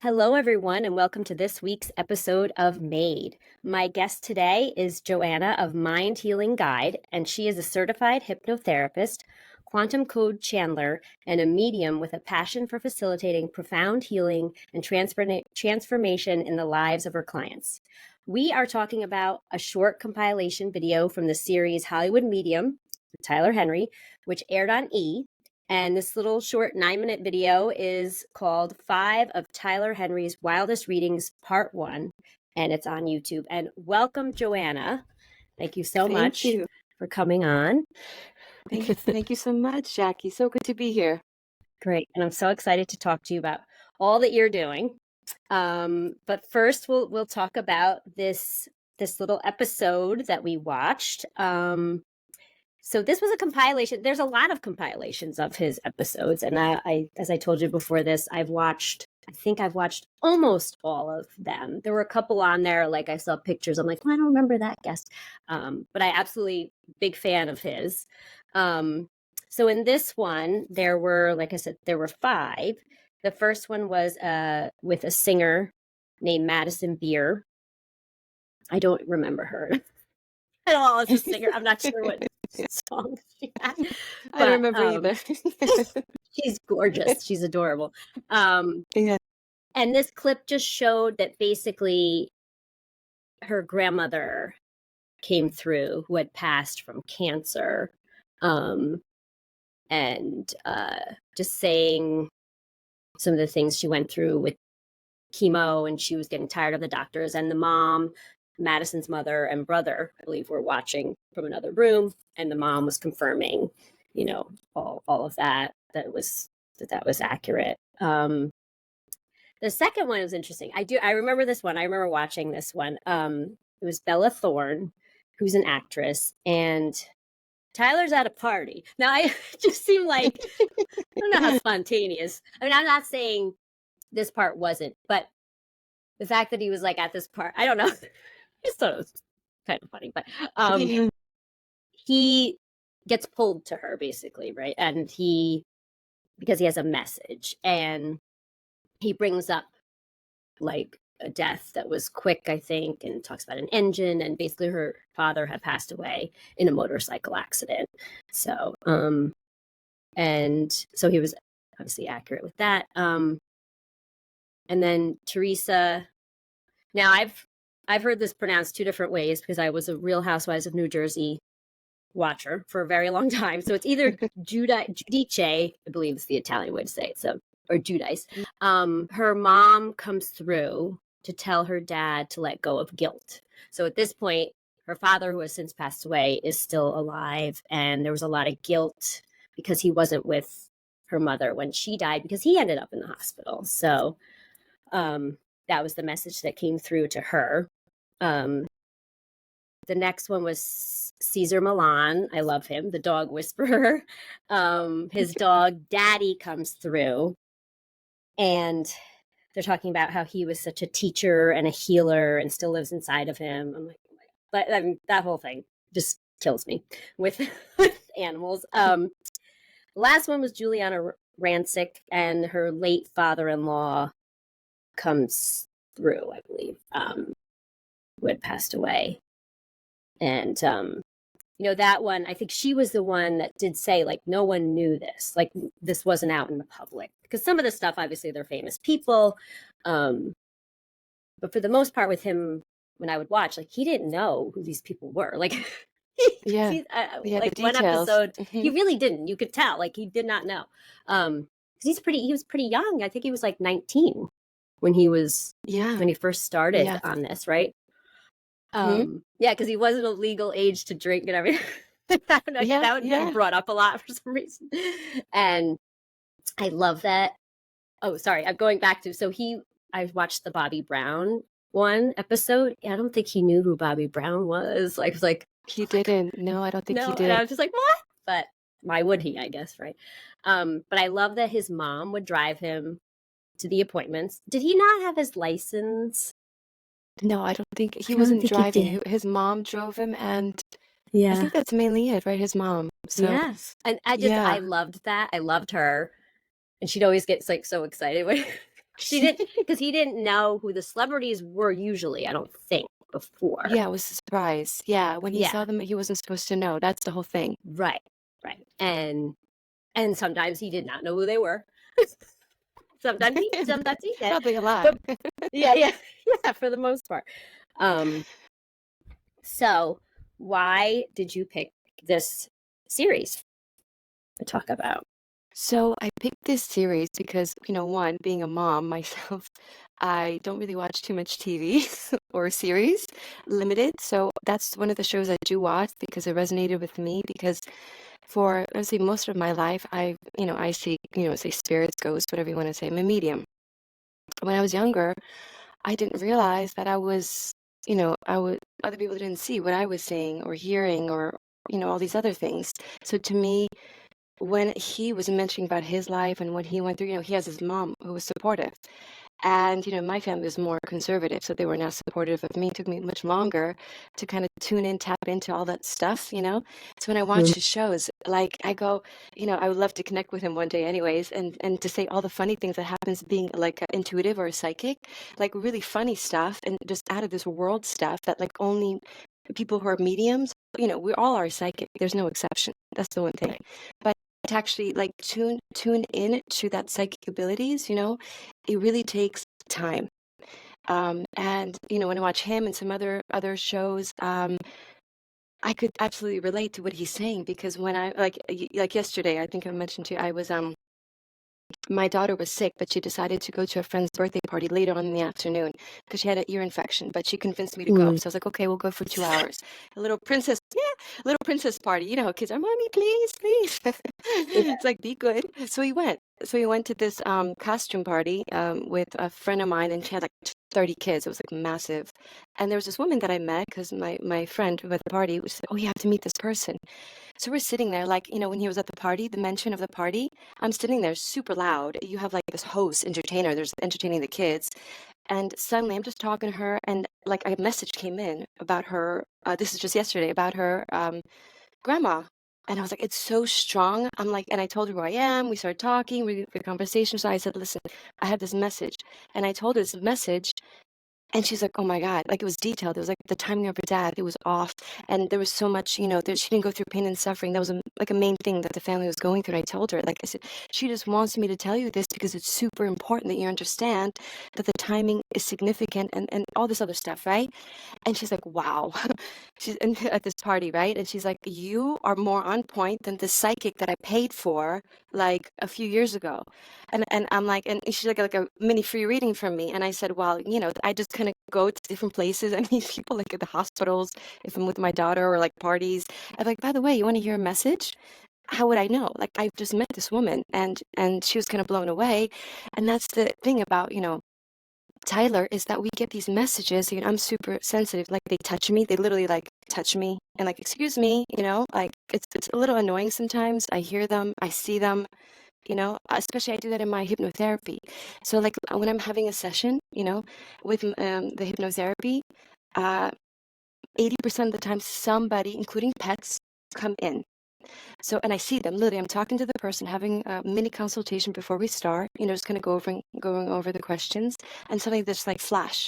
Hello, everyone, and welcome to this week's episode of Made. My guest today is Joanna of Mind Healing Guide, and she is a certified hypnotherapist, quantum code channeler, and a medium with a passion for facilitating profound healing and transformation in the lives of her clients. We are talking about a short compilation video from the series Hollywood Medium with Tyler Henry, which aired on E! And this little short 9-minute video is called 5 of Tyler Henry's Wildest Readings, Part 1, and it's on YouTube. And welcome, Joanna. Thank you so much for coming on. Thank you so much, Jackie. So good to be here. Great. And I'm so excited to talk to you about all that you're doing. But first, we'll talk about this little episode that we watched. So this was a compilation. There's a lot of compilations of his episodes. And I as I told you before this, I think I've watched almost all of them. There were a couple on there, like I saw pictures. I'm like, well, I don't remember that guest. But I absolutely big fan of his. So in this one, there were, like I said, there were 5. The first one was with a singer named Madison Beer. I don't remember her. I don't know, it's a singer. I'm not sure what song she had. I don't remember either. She's gorgeous. She's adorable. Yeah. And this clip just showed that basically her grandmother came through, who had passed from cancer, and just saying some of the things she went through with chemo, and she was getting tired of the doctors, and the mom, Madison's mother and brother, I believe, were watching from another room, and the mom was confirming, all of that was accurate. The second one was interesting. I remember this one. I remember watching this one. It was Bella Thorne, who's an actress, and Tyler's at a party. Now, I just seem like, I don't know how spontaneous. I mean, I'm not saying this part wasn't, but the fact that he was like at this part, I don't know. I just thought it was kind of funny, but he gets pulled to her basically, right? And because he has a message, and he brings up like a death that was quick, I think, and talks about an engine, and basically her father had passed away in a motorcycle accident. So, and so he was obviously accurate with that. And then Teresa, now I've heard this pronounced 2 different ways because I was a Real Housewives of New Jersey watcher for a very long time. So it's either Giudice, I believe is the Italian way to say it. So, or Giudice. Her mom comes through to tell her dad to let go of guilt. So at this point, her father, who has since passed away, is still alive. And there was a lot of guilt because he wasn't with her mother when she died, because he ended up in the hospital. So that was the message that came through to her. The next one was Caesar Milan. I love him, the dog whisperer. His dog Daddy comes through, and they're talking about how he was such a teacher and a healer and still lives inside of him. I'm like, oh my God. But I mean, that whole thing just kills me with animals. The last one was Juliana Rancic, and her late father-in-law comes through, I believe, who had passed away. And, that one, I think she was the one that did say, like, no one knew this. Like, this wasn't out in the public. Because some of the stuff, obviously, they're famous people. But for the most part with him, when I would watch, like, he didn't know who these people were. Like, like one episode, he really didn't. You could tell. Like, he did not know. He was pretty young. I think he was like 19 when he first started on this, right? Yeah, because he wasn't a legal age to drink and everything. That would be brought up a lot for some reason. And I love that. Oh, sorry, I'm going back to, I watched the Bobby Brown one episode. I don't think he knew who Bobby Brown was. Like, I was like, he didn't. No, I don't think he did. And I was just like, what? But why would he, I guess, right? But I love that his mom would drive him to the appointments. Did he not have his license? No, I don't think he wasn't driving. His mom drove him, and I think that's mainly it, right? His mom. So yes, and I loved that. I loved her, and she'd always get like so excited when She didn't, because he didn't know who the celebrities were usually, I don't think, before. Yeah, it was a surprise. Yeah, when he saw them, he wasn't supposed to know. That's the whole thing. Right. And sometimes he did not know who they were. sometimes he did. Probably a lot. But yeah, for the most part. So why did you pick this series to talk about? So I picked this series because, one, being a mom myself, I don't really watch too much TV or series, limited. So that's one of the shows I do watch because it resonated with me. Because for, let's say, most of my life, I see, say spirits, ghosts, whatever you want to say. I'm a medium. When I was younger, I didn't realize that I was, other people didn't see what I was saying or hearing or, all these other things. So to me, when he was mentioning about his life and what he went through, he has his mom who was supportive. And, my family was more conservative, so they were not supportive of me. It took me much longer to kind of tune in, tap into all that stuff. So when I watch his shows, like I go, I would love to connect with him one day anyways, and to say all the funny things that happens being like intuitive or a psychic, like really funny stuff and just out of this world stuff that like only people who are mediums, we all are psychic. There's no exception. That's the one thing. But to actually like tune in to that psychic abilities, it really takes time. And when I watch him and some other shows, I could absolutely relate to what he's saying because when I like yesterday, I think I mentioned to you, I was my daughter was sick, but she decided to go to a friend's birthday party later on in the afternoon because she had an ear infection, but she convinced me to go. So I was like, okay, we'll go for 2 hours. A little princess party. Kids are, mommy, please, please. It's like, be good. So we went. To this costume party with a friend of mine, and she had like 30 kids. It was like massive. And there was this woman that I met because my friend who at the party was like, oh, you have to meet this person. So we're sitting there, like, when he was at the party, the mention of the party, I'm sitting there super loud. You have like this host, entertainer, there's entertaining the kids. And suddenly I'm just talking to her, and like a message came in about her. This is just yesterday about her grandma. And I was like, it's so strong. I'm like, and I told her who I am. We started talking, we had a conversation. So I said, listen, I have this message. And I told her this message. And she's like, oh my God, like it was detailed. It was like the timing of her dad, it was off. And there was so much, she didn't go through pain and suffering. That was like a main thing that the family was going through. And I told her, like I said, she just wants me to tell you this because it's super important that you understand that the timing is significant and all this other stuff, right? And she's like, wow. She's at this party, right? And she's like, you are more on point than the psychic that I paid for like a few years ago. And I'm like, and she's like a mini free reading from me. And I said, well, I just kind of go to different places and meet people like at the hospitals, if I'm with my daughter or like parties. I'm like, by the way, you want to hear a message? How would I know? Like I've just met this woman and she was kind of blown away. And that's the thing about, Tyler, is that we get these messages. I'm super sensitive. Like they touch me. They literally like touch me and like, excuse me, like it's a little annoying sometimes. I hear them, I see them, especially I do that in my hypnotherapy. So like when I'm having a session, with the hypnotherapy, 80% of the time somebody, including pets, come in. So, and I see them literally. I'm talking to the person, having a mini consultation before we start. Just kind of going over the questions, and suddenly there's like flash.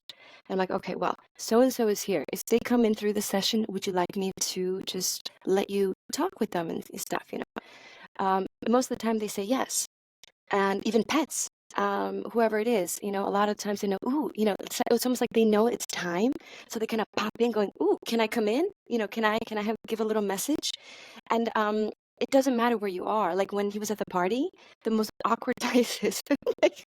And I'm like, okay, well, so and so is here. If they come in through the session, would you like me to just let you talk with them and stuff? Most of the time they say yes, and even pets. Whoever it is, a lot of times they know, ooh, it's almost like they know it's time. So they kind of pop in going, ooh, can I come in? Can I give a little message? And it doesn't matter where you are. Like when he was at the party, the most awkward places, like,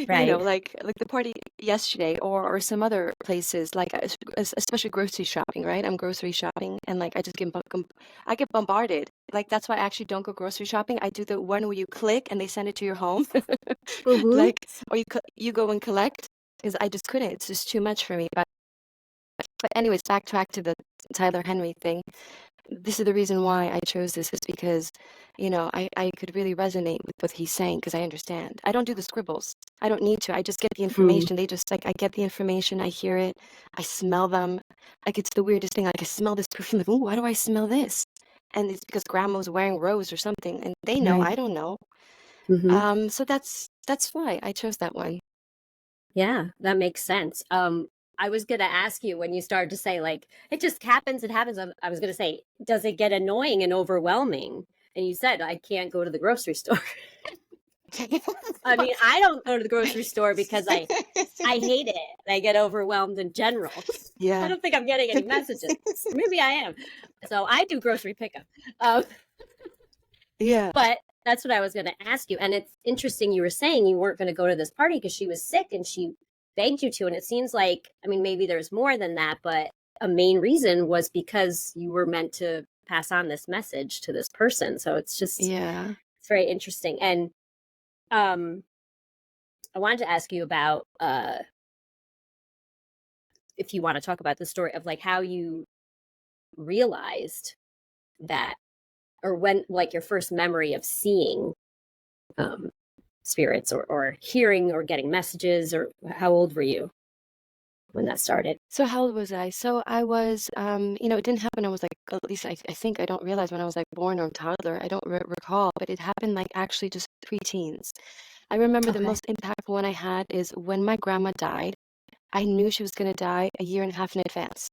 Right. like the party yesterday or some other places, like especially grocery shopping, right? I'm grocery shopping and like I get bombarded. Like that's why I actually don't go grocery shopping. I do the one where you click and they send it to your home, like, or you go and collect because I just couldn't. It's just too much for me. But anyways, backtrack to the Tyler Henry thing. This is the reason why I chose this is because, I could really resonate with what he's saying because I understand. I don't do the scribbles. I don't need to. I just get the information. They just like, I get the information. I hear it. I smell them. Like it's the weirdest thing. Like I smell this perfume. Like, ooh, why do I smell this? And it's because grandma was wearing rose or something. And they know, I don't know. So that's why I chose that one. Yeah, that makes sense. I was gonna ask you when you started to say like it just happens, it happens. I was gonna say, does it get annoying and overwhelming? And you said I can't go to the grocery store. I mean, I don't go to the grocery store because I hate it. I get overwhelmed in general. I Yeah. don't think I'm getting any messages. Or maybe I am. So I do grocery pickup. Um, Yeah. but that's what I was going to ask you. And it's interesting you were saying you weren't going to go to this party because she was sick and she begged you to. And it seems like, I mean, maybe there's more than that, but a main reason was because you were meant to pass on this message to this person. So it's just, Yeah. it's very interesting. And um, I wanted to ask you about if you want to talk about the story of like how you realized that, or when like your first memory of seeing um, spirits or hearing or getting messages, or how old were you when that started? So how old was I? So I was, it didn't happen. I was like, at least I think I don't realize when I was like born or toddler. I don't recall, but it happened like actually just preteens. I remember the Okay. most impactful one I had is when my grandma died. I knew she was going to die a year and a half in advance.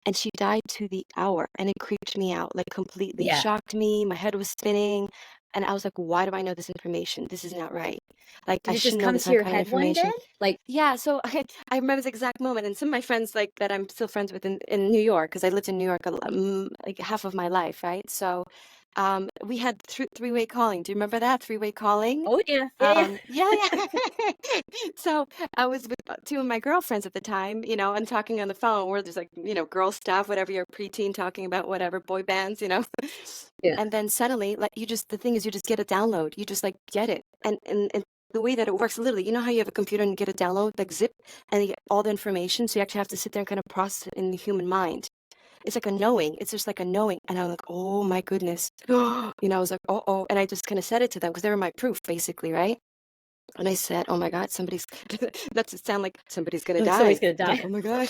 And she died to the hour, and it creeped me out, like completely Yeah. shocked me. My head was spinning, and I was like, why do I know this information? This is not right. Like, I Did it just shouldn't know come this to your kind of head one day? information. Like, Yeah, so I remember this exact moment, and some of my friends like that I'm still friends with in New York because I lived in New York like half of my life, right? So, we had three-way calling. Do you remember that three-way calling? oh yeah, yeah, Yeah, yeah. yeah. So I was with two of my girlfriends at the time, and talking on the phone. Where there's like, girl stuff, whatever you're preteen talking about, whatever boy bands. Yeah. And then suddenly, like the thing is, you just get a download. You just like get it, and the way that it works, literally, you know how you have a computer and you get a download, like zip, and you get all the information. So you actually have to sit there and kind of process it in the human mind. It's like a knowing. It's just like a knowing. And I'm like, oh my goodness. I was like, oh. And I just kind of said it to them because they were my proof, basically, right? And I said, oh my God, somebody's, that to sound like somebody's going to Like die. somebody's gonna I'm like, die. oh my God.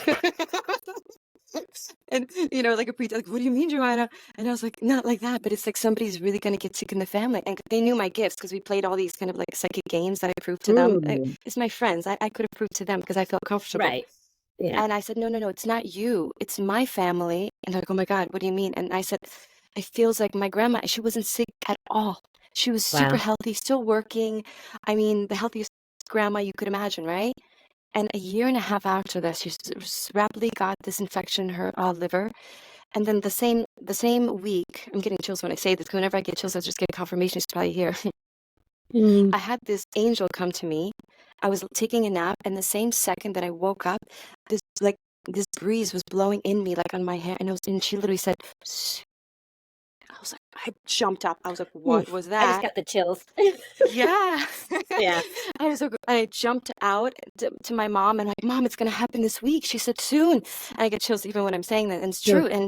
And, like a like, what do you mean, Joanna? And I was like, not like that, but it's like somebody's really going to get sick in the family. And they knew my gifts because we played all these kind of like psychic games that I proved to them. Mm, It's my friends. I could have proved to them because I felt comfortable. right. Yeah. And I said, no, it's not you. It's my family. And they're like, oh my God, what do you mean? And I said, it feels like my grandma, she wasn't sick at all. She was super Wow. healthy, still working. I mean, the healthiest grandma you could imagine, right? And a year and a half after this, she rapidly got this infection in her liver. And then the same week, I'm getting chills when I say this, because whenever I get chills, I just get confirmation. It's probably here. Mm. I had this angel come to me. I was taking a nap, and the same second that I woke up, this breeze was blowing in me, like on my hair, and she literally said, "Shh." I was like, I jumped up. I was like, what Oof. was I just that? got the chills. Yeah. Yeah. I was like, I jumped out to my mom and like, Mom, it's gonna happen this week. She said soon. And I get chills even when I'm saying that, and it's Yeah. true.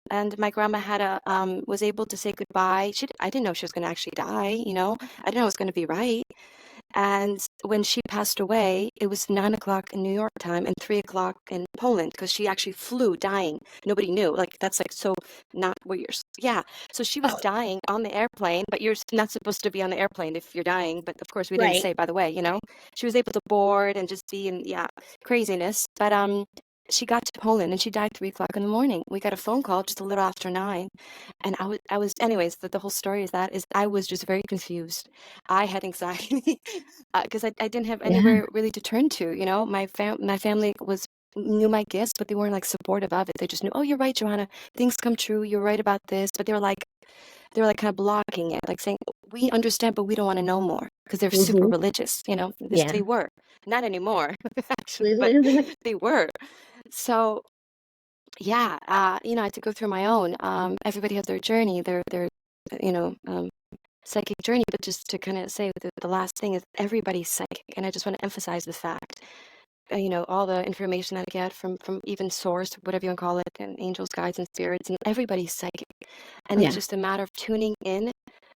And my grandma had was able to say goodbye. I didn't know she was gonna actually die. I didn't know it was gonna be right. And when she passed away, it was 9 o'clock in New York time and 3 o'clock in Poland because she actually flew dying. Nobody knew. Like, that's like so not what you're, yeah. So she was Oh, dying on the airplane, but you're not supposed to be on the airplane if you're dying. But of course, we didn't right. say, by the way. She was able to board and just be in, yeah, craziness. But she got to Poland and she died 3 o'clock in the morning. We got a phone call just a little after 9. And anyways, the whole story is I was just very confused. I had anxiety because I didn't have Yeah. anywhere really to turn to. My family knew my gifts, but they weren't like supportive of it. They just knew, oh, you're right, Joanna. Things come true. You're right about this. But they were like kind of blocking it, like saying, we understand, but we don't want to know more because they're super Hmm. religious. They Yeah. were not anymore, actually, but they were. So yeah, I had to go through my own. Everybody had their journey, their you know, um, psychic journey. But just to kind of say the last thing is everybody's psychic, and I just want to emphasize the fact. All the information that I get from even source, whatever you want to call it, and angels, guides, and spirits, and everybody's psychic, and it's Yeah. just a matter of tuning in.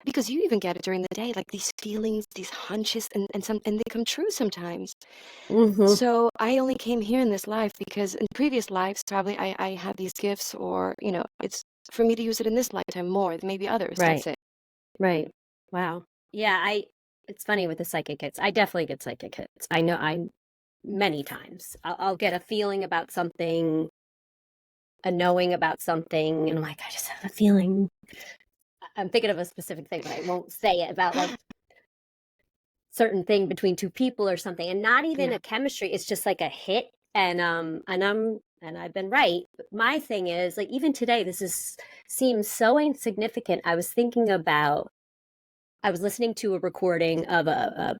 Because you even get it during the day, like these feelings, these hunches, and they come true sometimes. Hmm. So I only came here in this life because in previous lives, probably I had these gifts, or, it's for me to use it in this lifetime more than maybe others. Right. That's it. Right. Wow. Yeah. It's funny with the psychic hits. I definitely get psychic hits. I know. many times. I'll get a feeling about something, a knowing about something, and I'm like, I just have a feeling. I'm thinking of a specific thing, but I won't say it, about like certain thing between two people or something, and not even Yeah. a chemistry. It's just like a hit, and I've been right. But my thing is, like, even today, seems so insignificant. I was thinking about. I was listening to a recording of a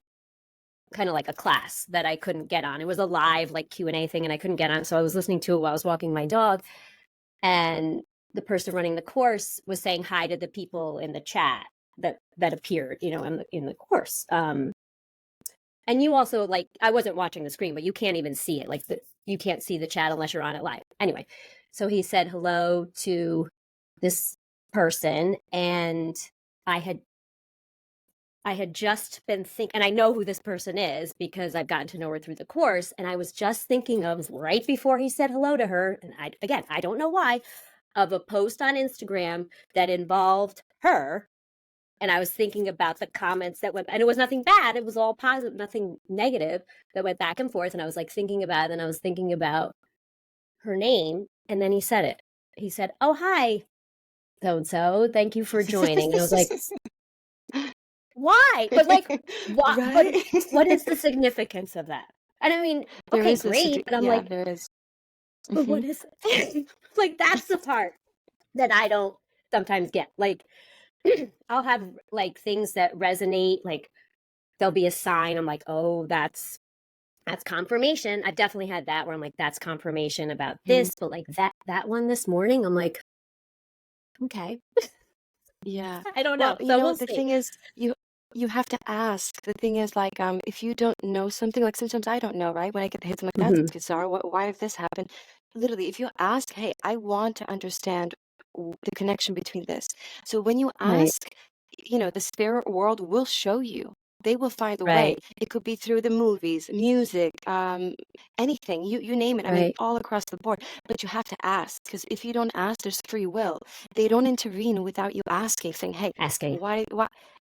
kind of like a class that I couldn't get on. It was a live like Q&A thing, and I couldn't get on, so I was listening to it while I was walking my dog, and the person running the course was saying hi to the people in the chat that appeared, in the course. And you also, like, I wasn't watching the screen, but you can't even see it. Like, you can't see the chat unless you're on it live. Anyway, so he said hello to this person, and I had just been thinking, and I know who this person is because I've gotten to know her through the course. And I was just thinking of, right before he said hello to her, and I don't know why, of a post on Instagram that involved her. And I was thinking about the comments that went, and it was nothing bad. It was all positive, nothing negative, that went back and forth. And I was like thinking about it, and I was thinking about her name. And then he said it. He said, "Oh, hi, so and so. Thank you for joining." And I was like, why? But like, why? But Right? what is the significance of that? And I mean, There okay, is great. But I'm yeah, like, there is. but Hmm. what is it? Like, that's the part that I don't sometimes get. Like, I'll have like things that resonate. Like, there'll be a sign. I'm like, oh, that's confirmation. I've definitely had that where I'm like, that's confirmation about this. But like that one this morning, I'm like, okay, Yeah. I don't Well, know. So we'll the see. thing is, you have to ask. The thing is, like, if you don't know something, like sometimes I don't know, right? When I get the hits, I'm like, that's Hmm. bizarre. Why did this happen? Literally, if you ask, hey, I want to understand the connection between this. So when you Right, ask, the spirit world will show you. They will find a way. right, It could be through the movies, music, anything. You name it. I mean, right. all across the board. But you have to ask, because if you don't ask, there's free will. They don't intervene without you asking, saying, "Hey, Asking. why?"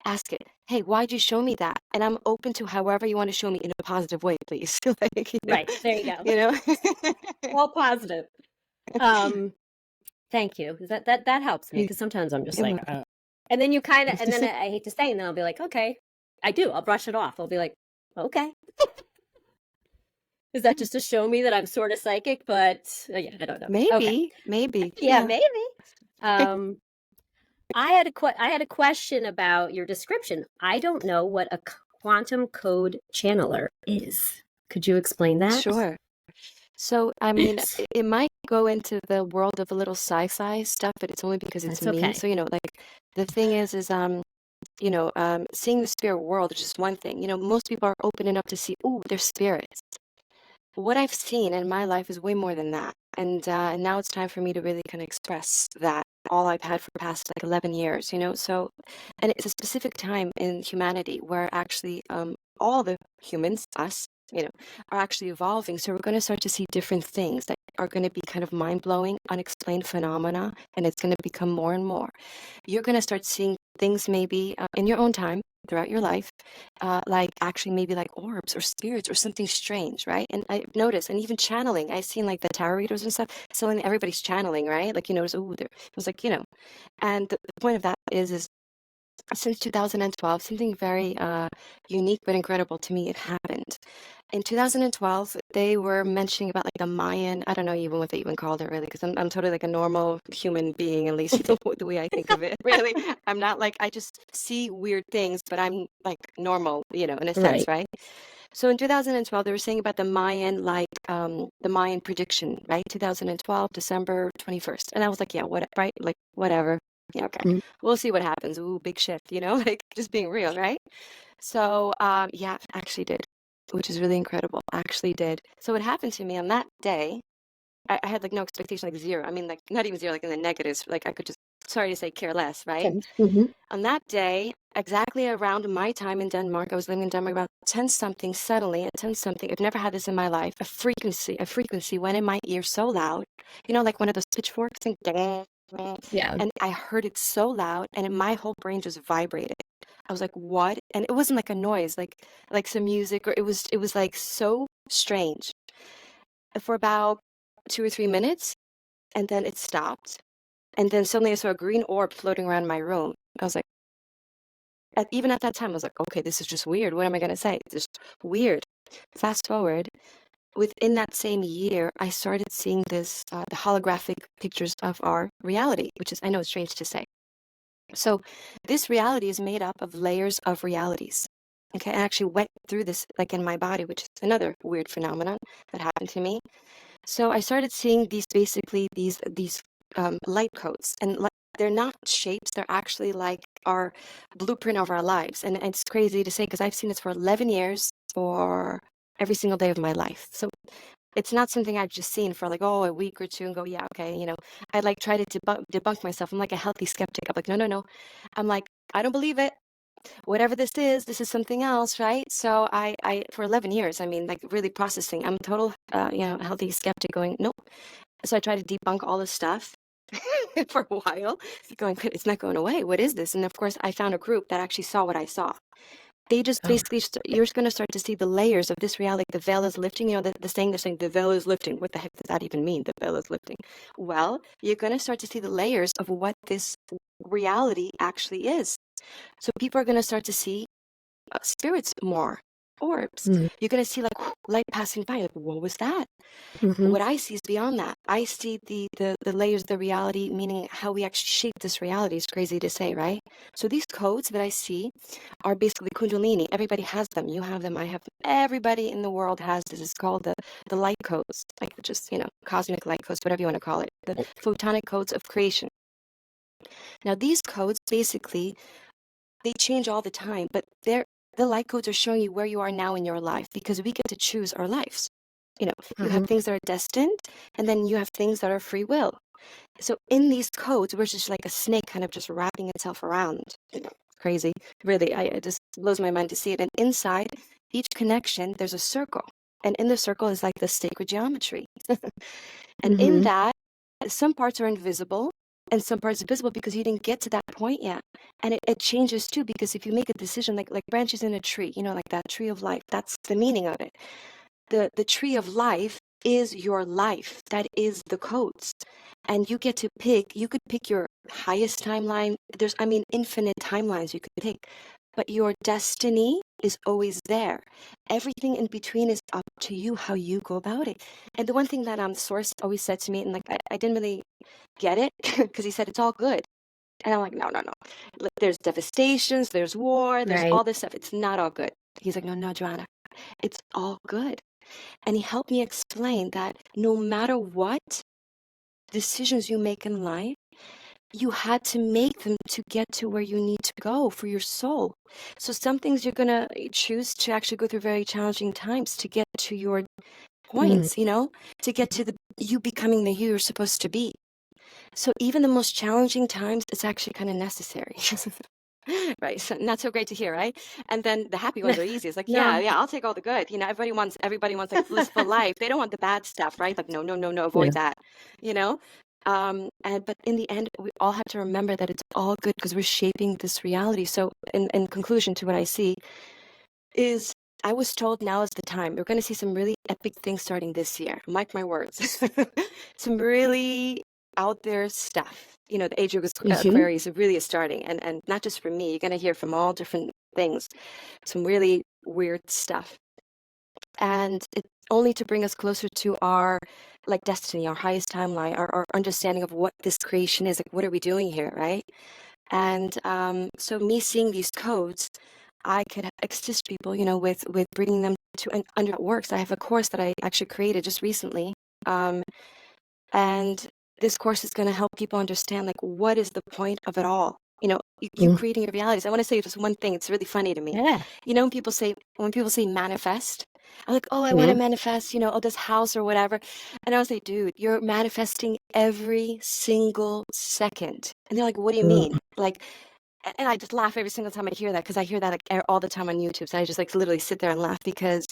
Ask it. Hey, why'd you show me that? And I'm open to however you want to show me in a positive way, please. Like, Right. There you go. you know. All positive. Um, Thank you. 'Cause that helps me, You- because sometimes I'm just You're like, welcome. and then and then I hate to say, and then I'll be like, okay, I do. I'll brush it off. I'll be like, okay. Is that just to show me that I'm sort of psychic? But yeah, I don't know. Okay. Maybe, Yeah, yeah. maybe. Um, I had a question about your description. I don't know what a quantum code channeler is. Could you explain that? Sure. So, I mean, it might go into the world of a little sci-fi stuff, but it's only because it's That's me. okay. So, like the thing is seeing the spirit world is just one thing. Most people are opening up to see, oh, they're spirits. What I've seen in my life is way more than that. And now it's time for me to really kind of express that all I've had for the past like 11 years. So, and it's a specific time in humanity where actually all the humans, us, are actually evolving. So we're going to start to see different things that are going to be kind of mind-blowing, unexplained phenomena, and it's going to become more and more. You're going to start seeing things maybe in your own time throughout your life, like actually maybe like orbs or spirits or something strange, right? And I noticed, and even channeling, I've seen like the tarot readers and stuff, so everybody's channeling, right? Like, oh, it was like, and the point of that is since 2012, something very unique but incredible to me, it happened. In 2012, they were mentioning about like the Mayan. I don't know even what they even called it really, because I'm totally like a normal human being, at least the way I think of it. Really, I'm not like I just see weird things, but I'm like normal, in a sense, Right. right? So in 2012, they were saying about the Mayan, like the Mayan prediction, right? 2012, December 21st, and I was like, yeah, what, right? Like whatever. Yeah, okay. Mm. We'll see what happens. Ooh, big shift, like just being real, right? So, yeah, actually did, which is really incredible. Actually did. So what happened to me on that day, I had like no expectation, like zero. I mean, like not even zero, like in the negatives. Like I could just, sorry to say, care less, right? Okay. Hmm. On that day, exactly around my time in Denmark, I was living in Denmark about 10 something, suddenly at 10 something. I've never had this in my life. A frequency went in my ear so loud, like one of those pitchforks and Yeah. and I heard it so loud and my whole brain just vibrated. I was like, what? And it wasn't like a noise, like some music, or it was like so strange for about 2 or 3 minutes, and then it stopped. And then suddenly I saw a green orb floating around my room. I was like, even at that time, I was like, okay, this is just weird. What am I going to say? It's just weird. Fast forward, within that same year, I started seeing the holographic pictures of our reality, which is, I know it's strange to say. So this reality is made up of layers of realities. Okay, I actually went through this like in my body, which is another weird phenomenon that happened to me. So I started seeing these light codes, and they're not shapes; they're actually like our blueprint of our lives. And it's crazy to say because I've seen this for 11 years, for every single day of my life. So it's not something I've just seen for like, oh, a week or two and go, yeah, okay, I like try to debunk myself. I'm like a healthy skeptic. I'm like, no, no, no. I'm like, I don't believe it. Whatever this is something else, right? So I for 11 years, I mean, like really processing. I'm a total, healthy skeptic going, nope. So I try to debunk all this stuff for a while, going, it's not going away. What is this? And of course, I found a group that actually saw what I saw. They just Oh. basically, you're going to start to see the layers of this reality. The veil is lifting. The saying they're saying the veil is lifting. What the heck does that even mean? The veil is lifting. Well, you're going to start to see the layers of what this reality actually is. So people are going to start to see spirits more, orbs. Mm. You're going to see like light passing by. Like, what was that? Mm-hmm. What I see is beyond that. I see the layers of the reality, meaning how we actually shape this reality. Is crazy to say, right? So these codes that I see are basically Kundalini. Everybody has them. You have them. I have them. Everybody in the world has this. It's called the light codes, like just cosmic light codes, whatever you want to call it, the photonic codes of creation. Now these codes basically they change all the time, but the light codes are showing you where you are now in your life because we get to choose our lives. You have things that are destined, and then you have things that are free will. So in these codes, we're just like a snake kind of just wrapping itself around. Crazy. Really, it just blows my mind to see it. And inside each connection, there's a circle. And in the circle is like the sacred geometry. And in Mm-hmm. that, some parts are invisible and some parts are visible because you didn't get to that point yet. And it changes too, because if you make a decision like branches in a tree, like that tree of life, that's the meaning of it. The tree of life is your life. That is the codes. And you could pick your highest timeline. There's, infinite timelines you could pick, but your destiny is always there. Everything in between is up to you, how you go about it. And the one thing that Source always said to me, and like I didn't really get it because he said it's all good. And I'm like, no, no, no. There's devastations, there's war, there's Right. all this stuff. It's not all good. He's like, no, no, Joanna, it's all good. And he helped me explain that no matter what decisions you make in life, you had to make them to get to where you need to go for your soul. So some things you're going to choose to actually go through very challenging times to get to your points, to get to you becoming the you you're supposed to be. So even the most challenging times, it's actually kind of necessary. Right. So not so great to hear, right? And then the happy ones are easy. It's like, yeah, No. yeah, I'll take all the good. Everybody wants like blissful life. They don't want the bad stuff, right? Like, no, no, no, no, avoid No. that. You know? But in the end, we all have to remember that it's all good because we're shaping this reality. So in conclusion to what I see is I was told now is the time. We're going to see some really epic things starting this year. Mark my words. Some really out there stuff. The age of Mm-hmm. Aquarius really is starting. And not just from me. You're going to hear from all different things. Some really weird stuff. And it's only to bring us closer to our like destiny, our highest timeline, our understanding of what this creation is. Like, what are we doing here, right? And so me seeing these codes, I could assist people, with bringing them to an under what works. I have a course that I actually created just recently, and this course is going to help people understand like what is the point of it all. You Mm. creating your realities. I want to say just one thing. It's really funny to me. Yeah. When people say manifest, I'm like, oh, I want to Mm. manifest, this house or whatever. And I was like, dude, you're manifesting every single second. And they're like, what do you mean? Mm. Like, and I just laugh every single time I hear that because I hear that like all the time on YouTube. So I just like literally sit there and laugh because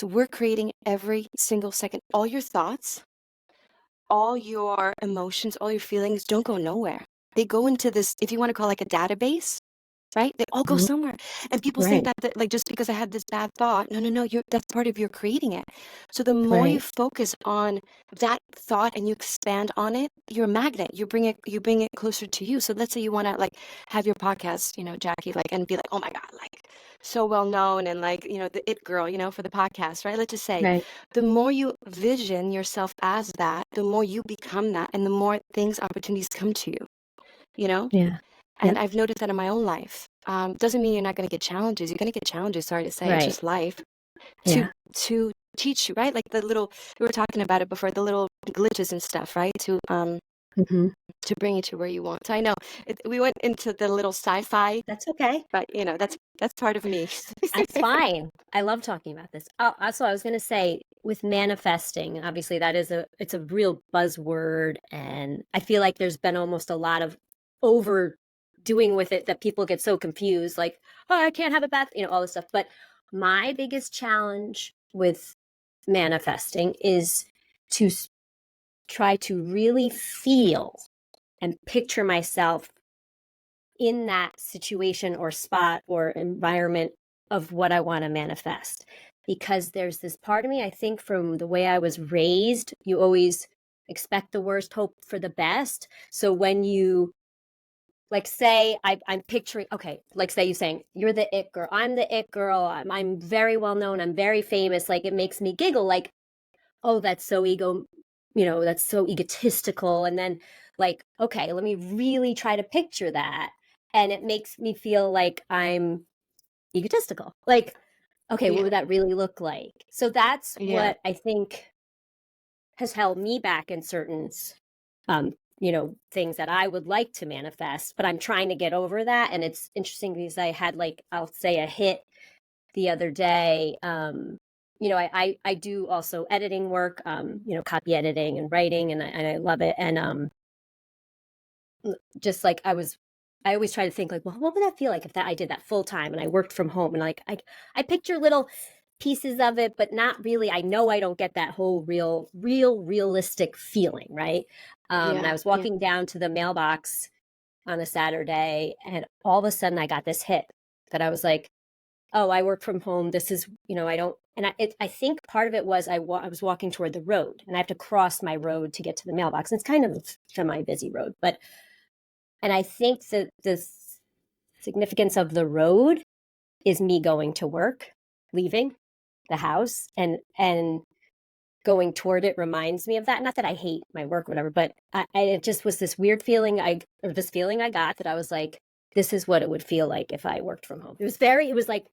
we're creating every single second. All your thoughts, all your emotions, all your feelings don't go nowhere. They go into this, if you want to call it like a database. right? They all go Mhm. somewhere. And people think Right. that like, just because I had this bad thought, no, that's part of your creating it. So the more you Right. focus on that thought and you expand on it, you're a magnet. You bring it closer to you. So let's say you want to like have your podcast, Jackie, like, and be like, oh my God, like so well known and like, the it girl, for the podcast, right? Let's just say Right. the more you vision yourself as that, the more you become that, and the more things, opportunities come to you, you know? Yeah. And Yep. I've noticed that in my own life. Doesn't mean you're not going to get challenges. You're going to get challenges, sorry to say. It's Right. just life to Yeah. to teach you, right? Like the little, we were talking about it before, the little glitches and stuff, right? Mhm. To bring you to where you want. So I know we went into the little sci-fi, That's okay. but that's part of me. That's fine. I love talking about this. Oh, also, I was going to say with manifesting, obviously it's a real buzzword, and I feel like there's been almost a lot of overdoing with it that people get so confused, like, oh, I can't have a bath, all this stuff. But my biggest challenge with manifesting is to try to really feel and picture myself in that situation or spot or environment of what I want to manifest. Because there's this part of me, I think, from the way I was raised, you always expect the worst, hope for the best. So when you, like, say, I'm picturing, okay, like, say you're saying, you're the it girl, I'm the it girl, I'm very well known, I'm very famous, like, it makes me giggle, like, oh, that's so that's so egotistical. And then, like, okay, let me really try to picture that. And it makes me feel like I'm egotistical. Like, okay, what Yeah, would that really look like? So that's yeah, what I think has held me back in certain, um, things that I would like to manifest, but I'm trying to get over that. And it's interesting because I had, like, I'll say a hit the other day. I do also editing work, copy editing and writing, and I love it. And just like I always try to think, like, well, what would that feel like if that I did that full time and I worked from home, and like I picture little pieces of it, but not really. I know I don't get that whole realistic feeling, right? And I yeah, was yeah, walking down to the mailbox on a Saturday, and all of a sudden I got this hit that I was like, oh, I work from home. This is, I don't, and I think part of it was I was walking toward the road, and I have to cross my road to get to the mailbox. And it's kind of a semi busy road, and I think that the significance of the road is me going to work, leaving the house, and going toward it reminds me of that. Not that I hate my work or whatever, but it just was this weird feeling this feeling I got that I was like, this is what it would feel like if I worked from home. It was like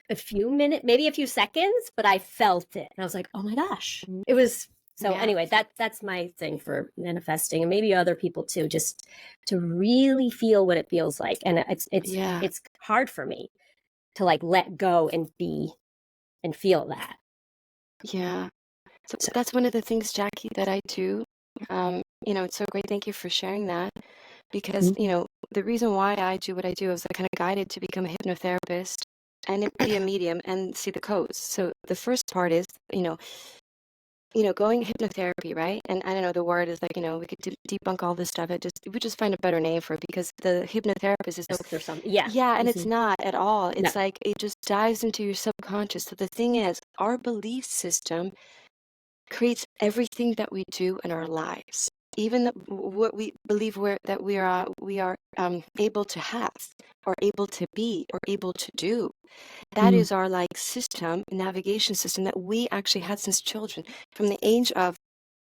a few minutes, maybe a few seconds, but I felt it. And I was like, oh my gosh. It was so yeah, anyway, that's my thing for manifesting, and maybe other people too, just to really feel what it feels like. And yeah, it's hard for me to, like, let go and be and feel that. yeah. So So that's one of the things, Jackie, that I do. It's so great. Thank you for sharing that. Because, mm, the reason why I do what I do is I kind of guided to become a hypnotherapist and be a medium and see the codes. So the first part is, going hypnotherapy, right? And I don't know, the word is like, we could debunk all this stuff. We just find a better name for it, because the hypnotherapist is so, there's some, yeah. yeah, and it's Mhm. not at all. No. It's like it just dives into your subconscious. So the thing is, our belief system creates everything that we do in our lives. Even what we believe that we are able to have, or able to be, or able to do. That Mm. is our like system, navigation system that we actually had since children, from the age of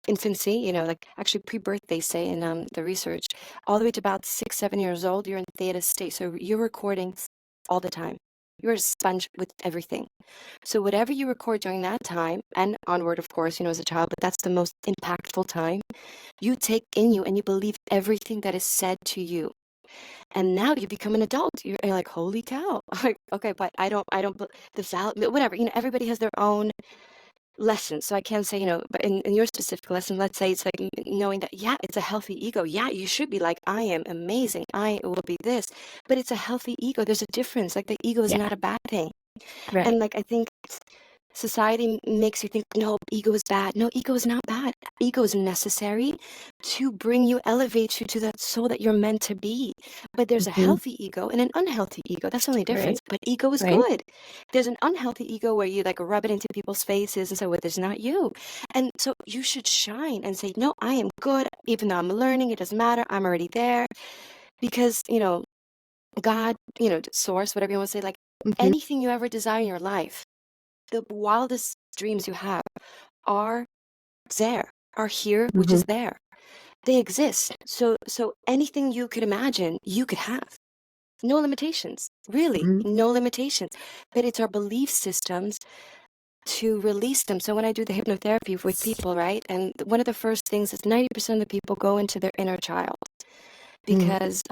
infancy, like actually pre-birth, they say in the research, all the way to about 6, 7 years old, you're in theta state. So you're recording all the time. You're a sponge with everything. So whatever you record during that time and onward, of course, as a child, but that's the most impactful time, you take in you and you believe everything that is said to you. And now you become an adult. You're like, holy cow. Like, okay, but the value, whatever, everybody has their own lesson. So I can't say, but in your specific lesson, let's say it's like knowing that, yeah, it's a healthy ego. Yeah, you should be like, I am amazing. I will be this. But it's a healthy ego. There's a difference. Like the ego is Yeah. not a bad thing. Right. And like, I think society makes you think, no, ego is bad. No, ego is not bad. Ego is necessary to bring you, elevate you to that soul that you're meant to be. But there's a Mm-hmm. healthy ego and an unhealthy ego. That's the only difference. Right. But ego is Right. good. There's an unhealthy ego where you like rub it into people's faces and say, well, it's not you. And so you should shine and say, no, I am good. Even though I'm learning, it doesn't matter. I'm already there. Because, God, source, whatever you want to say, like Mm-hmm. anything you ever desire in your life, the wildest dreams you have are there, are here, which Mm-hmm. is there. They exist. So anything you could imagine, you could have. No limitations, really, Mm-hmm. no limitations. But it's our belief systems to release them. So when I do the hypnotherapy with people, right? And one of the first things is 90% of the people go into their inner child because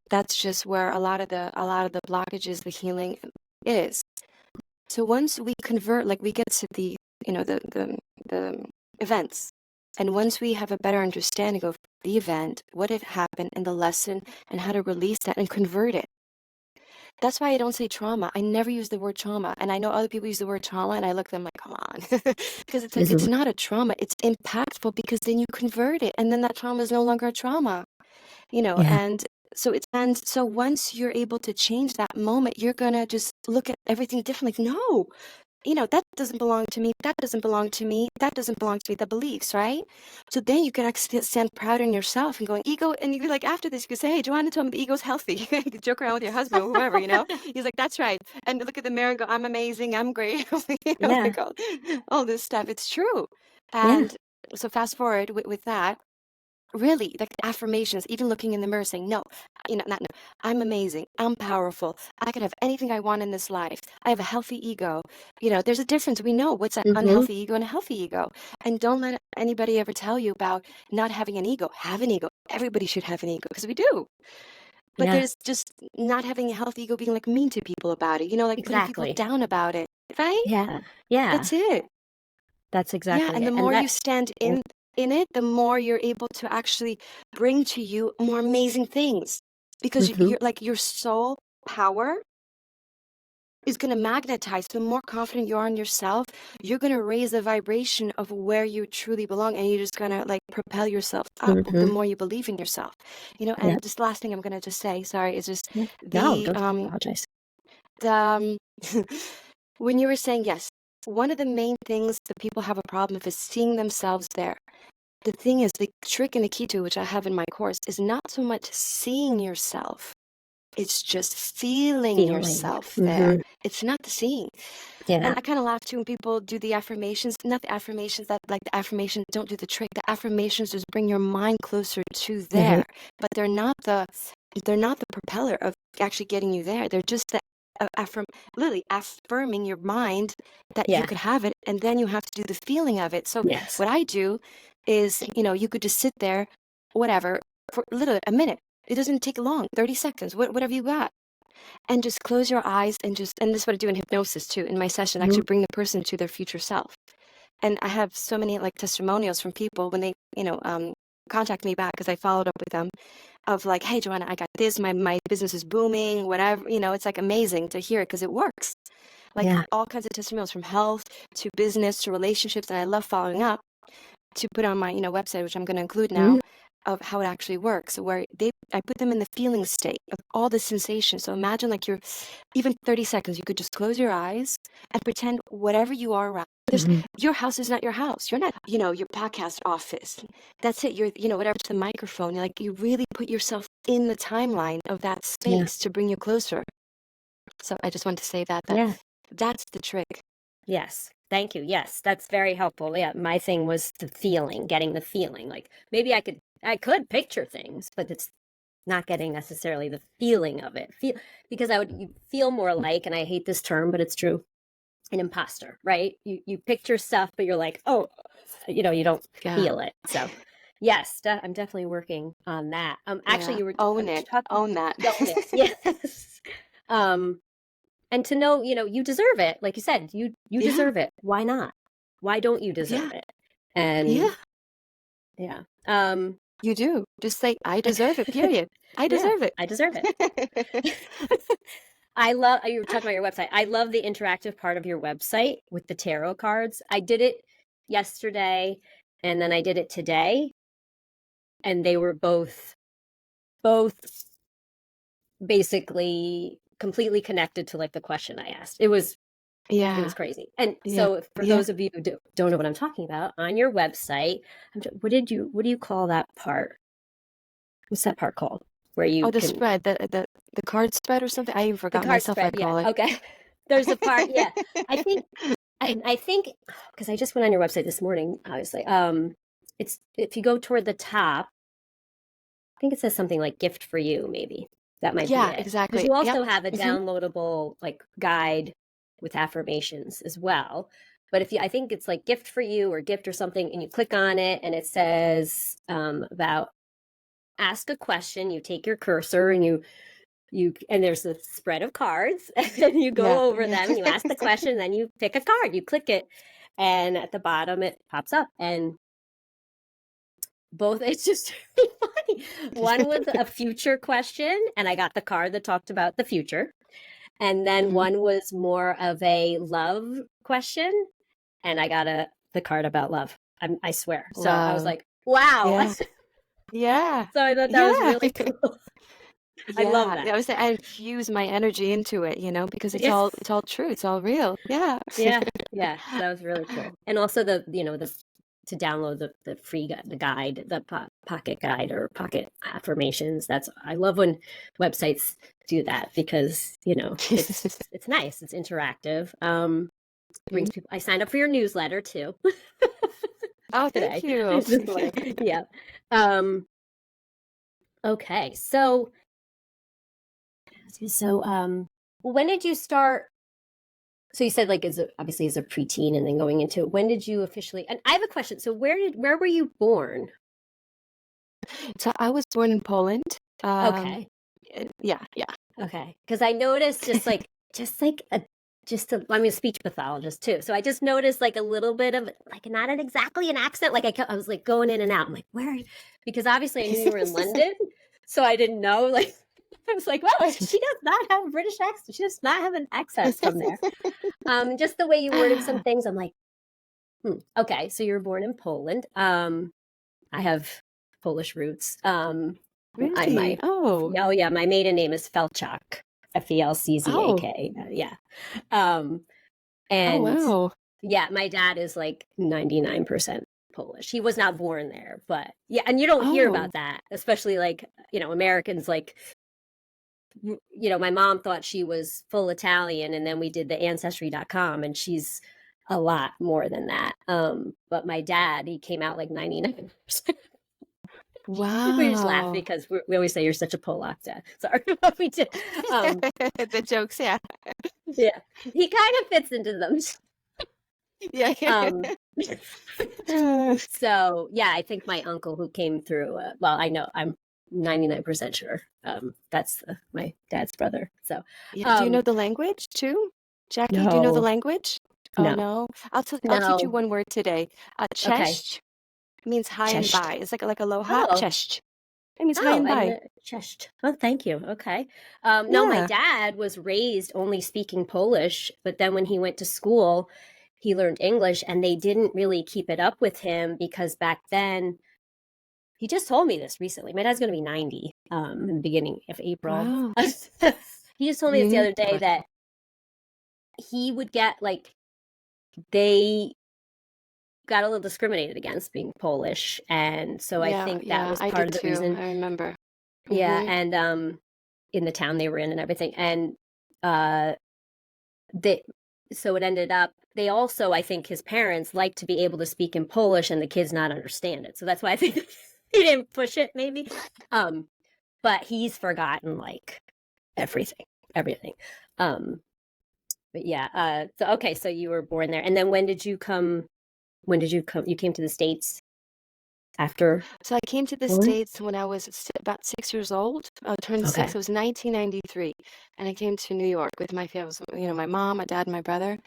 that's just where a lot of the blockages, the healing is. So once we convert, like we get to the the events, and once we have a better understanding of the event, what had happened, and the lesson, and how to release that and convert it. That's why I don't say trauma. I never use the word trauma. And I know other people use the word trauma, and I look at them like, come on. Because it's like, it's not a trauma. It's impactful because then you convert it. And then that trauma is no longer a trauma, Yeah. and so once you're able to change that moment, you're going to just look at everything differently. Like, no, that doesn't belong to me. That doesn't belong to me. That doesn't belong to me. The beliefs, right? So then you can actually stand proud in yourself and going, ego. And you like, after this, you can say, hey, Joanna told me the ego's healthy. You can joke around with your husband or whoever, He's like, that's right. And look at the mirror and go, I'm amazing. I'm great. Yeah. Like all this stuff. It's true. Yeah. And so fast forward with that. Really, like affirmations, even looking in the mirror saying, no, not no, I'm amazing, I'm powerful, I can have anything I want in this life, I have a healthy ego. There's a difference. We know what's an Mm-hmm. unhealthy ego and a healthy ego. And don't let anybody ever tell you about not having an ego. Have an ego. Everybody should have an ego because we do. But Yeah. there's just not having a healthy ego, being like mean to people about it, like putting people Exactly. down about it, right? Yeah. Yeah. That's it. That's Yeah, exactly and the it. And more that. you stand Yeah. in it, the more you're able to actually bring to you more amazing things. Because Mm-hmm. you're like your soul power is going to magnetize. The more confident you are in yourself, you're going to raise the vibration of where you truly belong, and you're just going to like propel yourself up the Mm-hmm. more you believe in yourself. Yeah. And just last thing I'm going to just say, sorry, is just Yeah. No, the don't apologize. the when you were saying yes, one of the main things that people have a problem with is seeing themselves there. The thing is, the trick and the key to which I have in my course is not so much seeing yourself. It's just feeling Feeling. yourself there. Mm-hmm. It's not the seeing. And Yeah. I kind of laugh too when people do the affirmations. Not the affirmations that, like the affirmation, don't do the trick. The affirmations just bring your mind closer to Mm-hmm. there. But they're not the propeller of actually getting you there. They're just the literally affirming your mind that you Yeah. could have it, and then you have to do the feeling of it. So Yes. what I do is, you could just sit there, whatever, for literally a minute. It doesn't take long, 30 seconds, whatever you got. And just close your eyes and this is what I do in hypnosis too. In my session, I Mm-hmm. actually bring the person to their future self. And I have so many like testimonials from people when they, contact me back because I followed up with them of like, hey, Joanna, I got this, my business is booming, whatever, it's like amazing to hear it because it works. Like Yeah. all kinds of testimonials from health to business to relationships. And I love following up to put on my, website, which I'm going to include now, Mm-hmm. of how it actually works, where I put them in the feeling state of all the sensations. So imagine like you're even 30 seconds, you could just close your eyes and pretend whatever you are around. Mm-hmm. Your house is not your house. You're not, your podcast office. That's it. You're, whatever, it's the microphone. You're like, you really put yourself in the timeline of that Yeah. space to bring you closer. So I just wanted to say that Yeah. that's the trick. Yes. Thank you. Yes, that's very helpful. Yeah, my thing was the feeling, getting the feeling. Like maybe I could picture things, but it's not getting necessarily the feeling of it. Because you feel more like, and I hate this term, but it's true, an imposter, right? You picture stuff, but you're like, oh, you don't Yeah. feel it. So yes, I'm definitely working on that. Actually, Yeah. Own it. talking, Own that. own it. Yes. um, and to know, you deserve it. Like you said, you Yeah. deserve it. Why not? Why don't you deserve Yeah. it? And Yeah. yeah, You do. Just say, I deserve it, period. I yeah, deserve it. I deserve it. you were talking about your website. I love the interactive part of your website with the tarot cards. I did it yesterday and then I did it today, and they were both basically completely connected to like the question I asked. It was Yeah. crazy. And Yeah. so for Yeah. those of you who don't know what I'm talking about, on your website, what do you call that part? What's that part called? Where you Oh, the can spread, the card spread or something. I even the forgot card myself what spread, I yeah. call it. Okay. There's a part, yeah. I think I think because I just went on your website this morning, obviously. It's if you go toward the top, I think it says something like gift for you, maybe. That might be Yeah, it. Because exactly. you Yep. also have a Hmm. downloadable like guide with affirmations as well. But if you, I think it's like gift for you or gift or something, and you click on it and it says about ask a question. You take your cursor and and there's a spread of cards and you Yeah. go over Yeah. them and you ask the question, then you pick a card, you click it, and at the bottom it pops up. And both, it's just really funny. One was a future question, and I got the card that talked about the future. And then Mhm. one was more of a love question, and I got the card about love. I swear. So I was Wow. like, wow. Yeah. Yeah. So I thought that was Yeah. really cool. I love Yeah. that. I was I infuse my energy into it, because Yeah. it's all true. It's all real. Yeah. Yeah, yeah. So that was really cool. And also the to download the free the guide, the pocket guide or pocket affirmations. That's I love when websites do that because, it's nice. It's interactive. Brings people. I signed up for your newsletter too Oh, thank today, you. this morning. Yeah. Um, okay. When did you start? So you said like obviously as a preteen and then going into it. When did you officially? And I have a question. So where were you born? So I was born in Poland. Okay, Yeah, yeah. okay. Because I noticed I'm a speech pathologist too. So I just noticed like a little bit of like not exactly an accent. Like I was like going in and out. I'm like, where? Because obviously I knew you were in London, so I didn't know. Like I was like, well, she does not have a British accent. She does not have an accent from there. Just the way you worded some things, I'm like, okay. So you were born in Poland. I have Polish roots. I Really? my Oh. Oh yeah, my maiden name is Felczak, Oh. Felczak. Yeah. Um, Oh, and wow. yeah, my dad is like 99% Polish. He was not born there, but yeah, and you don't hear Oh. about that, especially like, Americans like, my mom thought she was full Italian, and then we did the ancestry.com and she's a lot more than that. But my dad, he came out like 99%. We just laugh Wow. because we always say you're such a Polak dad. Sorry, but we did. Um, The jokes, yeah. yeah, he kind of fits into them. Yeah. Um, so yeah, I think my uncle who came through. Well, I know I'm 99% sure. That's my dad's brother. So, Yeah. Do you know um, the language too? Jackie, do you know the no, language? Oh no, no. I'll teach you no. one word today. Okay, Cześć means hi and chest. bye. It's like aloha. Oh, Cześć. It means hi oh, and bye. chest. Oh, thank you. Okay. No, my Yeah. dad was raised only speaking Polish, but then when he went to school, he learned English, and they didn't really keep it up with him because back then he just told me this recently. My dad's going to be 90 in the beginning of April. Wow. He just told me this the Hmm. other day that he would get like they got a little discriminated against being Polish, and so I Yeah, think that yeah, was I part did of the too. reason. I remember. Yeah, Hmm. and in the town they were in and everything, and uh they so it ended up they also, I think his parents like to be able to speak in Polish and the kids not understand it. So that's why I think he didn't push it maybe. Um but he's forgotten like everything, everything. Um, but yeah, so okay, so you were born there, and then when did you come? When did you come? You came to the States after So I came to the born? States when I was about 6 years old. I turned Okay. six. It was 1993, and I came to New York with my family. My mom, my dad, and my brother,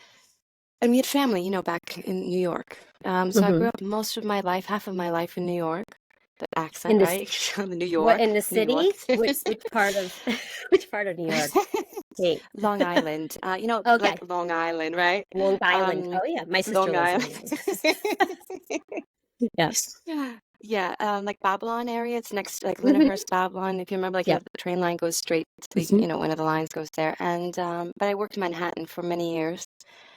and we had family, back in New York. So I Mm-hmm. grew up most of my life, half of my life in New York. the In accent, this, right? The New what, York, in the New York. city? Which part of which part of New York? State. Long Island, Okay. like Long Island, right? Long Island. Um, Oh yeah, my sister Long lives in Island. Long Island. Yeah. Yeah, yeah, like Babylon area. It's next, like Lyndhurst, Babylon. If you remember, like Yeah. the train line goes straight to the, Hmm. one of the lines goes there. And but I worked in Manhattan for many years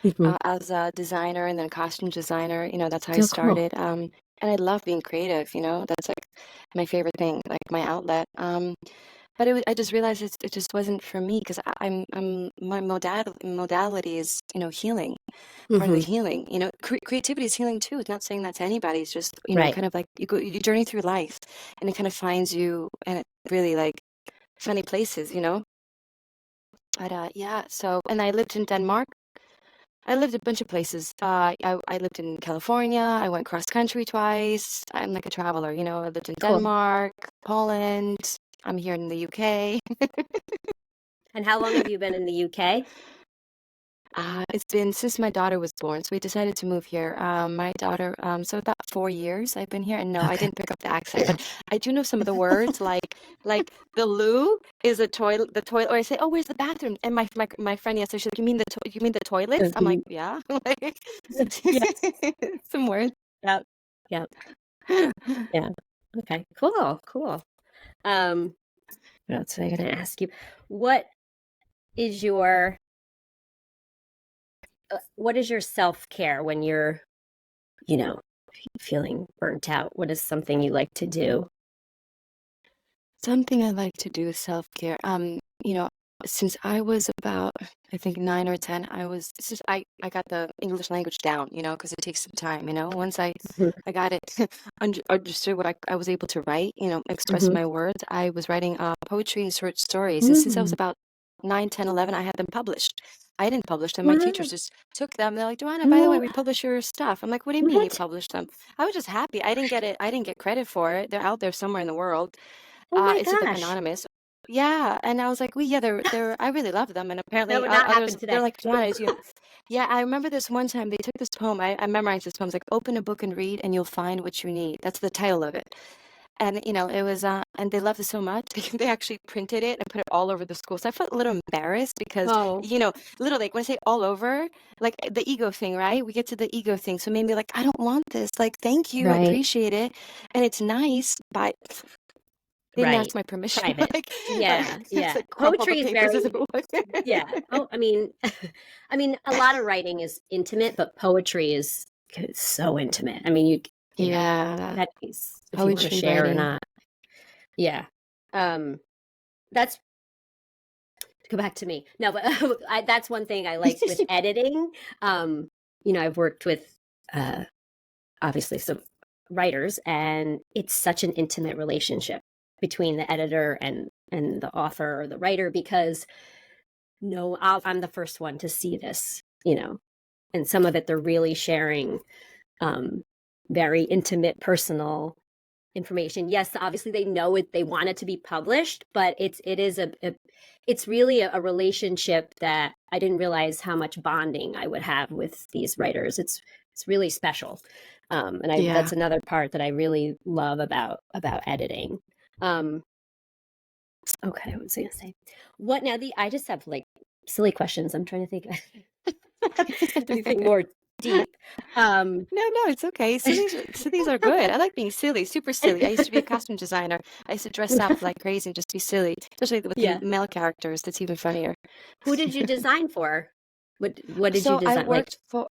Hmm. as a designer and then costume designer. That's how I So cool. started. And I love being creative. That's like my favorite thing, like my outlet. But I just realized it just wasn't for me because I'm my modality is healing, part of the Hmm. healing. Creativity is healing too. It's not saying that to anybody. It's just Right. kind of like you journey through life, and it kind of finds you and it really like funny places. But yeah. So and I lived in Denmark. I lived a bunch of places. I lived in California. I went cross country twice. I'm like a traveler. I lived in Cool. Denmark, Poland. I'm here in the UK. And how long have you been in the UK? It's been since my daughter was born, so we decided to move here. My daughter, so about 4 years I've been here, and no, I Okay. didn't pick up the accent, but I do know some of the words, like the loo is a toilet, the toilet, or I say, oh, where's the bathroom? And my friend yesterday, she's like, you mean the toilets? I'm like, Mhm. yeah, like Yeah. some words. Yep. Yep. Yeah. Okay. Cool. Cool. Um, what else was I going to ask you? What is your what is your self-care when you're, you know, feeling burnt out? What is something you like to do? Something I like to do is self-care. Since I was about, I think 9 or 10, it's just I got the English language down, because it takes some time, Once Mhm. I got it understood what I was able to write, express Mhm. my words. I was writing poetry and short stories, and since I was Mm. about 9, 10, 11, I had them published. I didn't publish them. My teachers Wow. just took them. They're like, Joanna, by the way, What? we publish your stuff. I'm like, what do you mean you What? published them? I was just happy. I didn't get it. I didn't get credit for it. They're out there somewhere in the world. Oh my It's just like gosh. anonymous. Yeah, and I was like, well, yeah, they're. I really love them, and That apparently would not others happen they're today. like, Joanna, is you. Yeah, I remember this one time they took this poem. I memorized this poem. It's like, open a book and read, and you'll find what you need. That's the title of it. And it was and they loved it so much they actually printed it and put it all over the school. So I felt a little embarrassed because Oh, literally like when I say all over, like the ego thing, right? We get to the ego thing. So maybe like I don't want this. Like thank you, I right. appreciate it, and it's nice, but they didn't Right. ask my permission. Private. Like Yeah, it's yeah. like crumple the Poetry is papers as if very, it was. yeah. Oh, I mean, I mean, a lot of writing is intimate, but poetry is so intimate. I mean, you know, Yeah, that is if you want to poetry share or writing. not. Yeah. Um, that's go back to me. No, but that's one thing I like with editing. Um, I've worked with uh obviously some writers, and it's such an intimate relationship between the editor and the author or the writer because no, I'm the first one to see this, and some of it they're really sharing um, very intimate, personal information. Yes, obviously they know it, they want it to be published, but it is it's really a relationship that I didn't realize how much bonding I would have with these writers. It's really special, and I Yeah. that's another part that I really love about editing. Um, okay, what was I gonna say? What now? The I just have like silly questions. I'm trying to think anything more deep. Um, No, it's okay. Sillies are good. I like being silly, super silly. I used to be a costume designer. I used to dress up like crazy and just be silly, especially with the yeah. male characters. That's even funnier. Who did you design for? What did you So I design? Like, worked for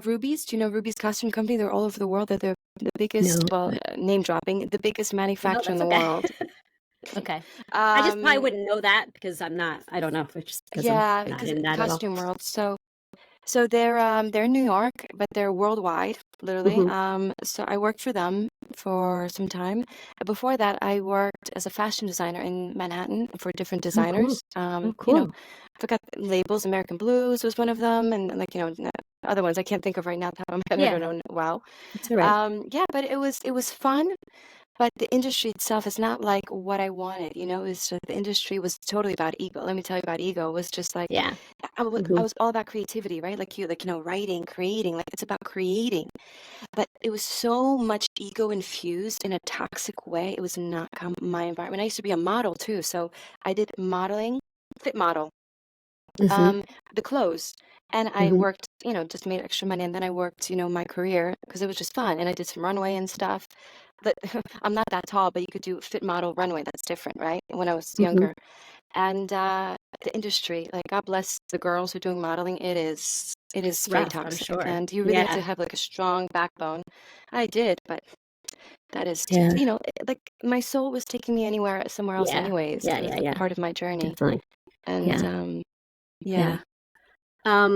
Ruby's. Do you know Ruby's Costume Company? They're all over the world. They're the biggest, no, well, name dropping, the biggest no, manufacturer in that's the okay. world. Okay. I just probably Um, wouldn't know that because I'm not, I don't know if it's just because I'm yeah, not because in that at all. costume world. So they're in New York, but they're worldwide, literally. Hmm. So I worked for them for some time. Before that, I worked as a fashion designer in Manhattan for different Oh, cool. designers. Oh, cool. Forgot labels. American Blues was one of them, and like other ones I can't think of right now. Top of my head, I Yeah, don't know. Wow. that's all right. Yeah, but it was fun. But the industry itself is not like what I wanted, the industry was totally about ego. Let me tell you about ego. It was just like Yeah. I Hmm. was all about creativity, right? Like writing, creating, like it's about creating. but it was so much ego infused in a toxic way. It was not my environment. I used to be a model too, so I did modeling, fit model, Mm-hmm. the clothes, and I Mm-hmm. worked, just made extra money, and then I worked, my career because it was just fun, and I did some runway and stuff. But I'm not that tall, but you could do fit model runway. That's different, right? When I was Mm-hmm. younger, and the industry, like God bless the girls who are doing modeling. It is very Rough, I'm toxic, sure. and you really have to Yeah. have like a strong backbone. I did, but that is, Yeah. like my soul was taking me somewhere else Yeah. anyways. Yeah. It was Yeah. like Yeah. part of my journey. Definitely. And Yeah. yeah. Yeah.